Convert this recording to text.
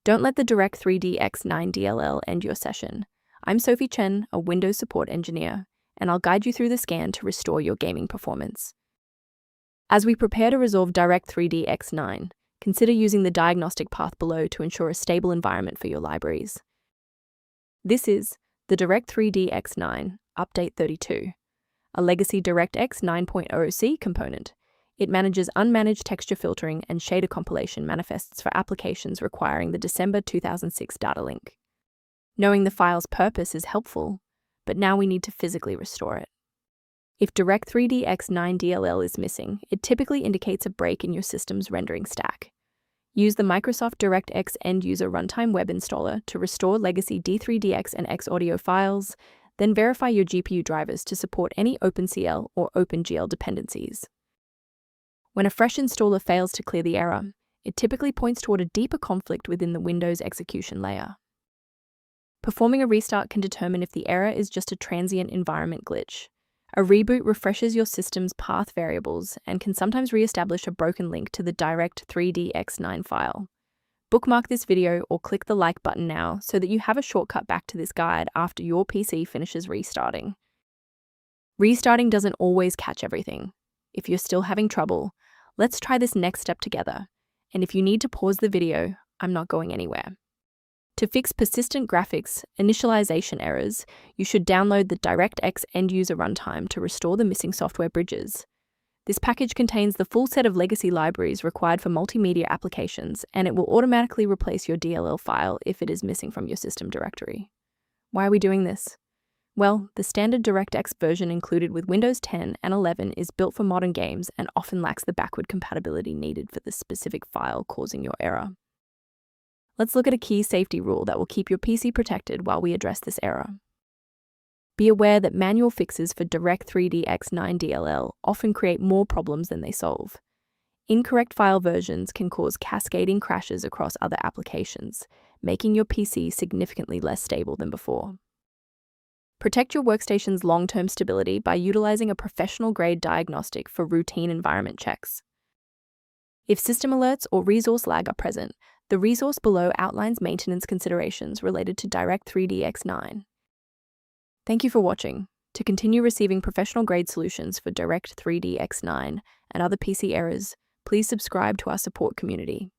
Don't let the DirectX DLL end your session. I'm Sophie Chen, a Windows support engineer, and I'll guide you through the scan to restore your gaming performance. As we prepare to resolve DirectX 9, consider using the diagnostic path below to ensure a stable environment for your libraries. This is the DirectX 9 Update 32, a legacy DirectX 9.0c component. It manages unmanaged texture filtering and shader compilation manifests for applications requiring the December 2006 data link. Knowing the file's purpose is helpful, but now we need to physically restore it. If DirectX 9 DLL is missing, it typically indicates a break in your system's rendering stack. Use the Microsoft DirectX End-User Runtime web installer to restore legacy D3DX and X audio files, then verify your GPU drivers to support any OpenCL or OpenGL dependencies. When a fresh installer fails to clear the error, it typically points toward a deeper conflict within the Windows execution layer. Performing a restart can determine if the error is just a transient environment glitch. A reboot refreshes your system's path variables and can sometimes re-establish a broken link to the DirectX 9 file. Bookmark this video or click the like button now so that you have a shortcut back to this guide after your PC finishes restarting. Restarting doesn't always catch everything. If you're still having trouble, let's try this next step together. And if you need to pause the video, I'm not going anywhere. To fix persistent graphics initialization errors, you should download the DirectX End-User Runtime to restore the missing software bridges. This package contains the full set of legacy libraries required for multimedia applications, and it will automatically replace your DLL file if it is missing from your system directory. Why are we doing this? Well, the standard DirectX version included with Windows 10 and 11 is built for modern games and often lacks the backward compatibility needed for the specific file causing your error. Let's look at a key safety rule that will keep your PC protected while we address this error. Be aware that manual fixes for DirectX 9 DLL often create more problems than they solve. Incorrect file versions can cause cascading crashes across other applications, making your PC significantly less stable than before. Protect your workstation's long-term stability by utilizing a professional-grade diagnostic for routine environment checks. If system alerts or resource lag are present, the resource below outlines maintenance considerations related to DirectX 9. Thank you for watching. To continue receiving professional-grade solutions for DirectX 9 and other PC errors, please subscribe to our support community.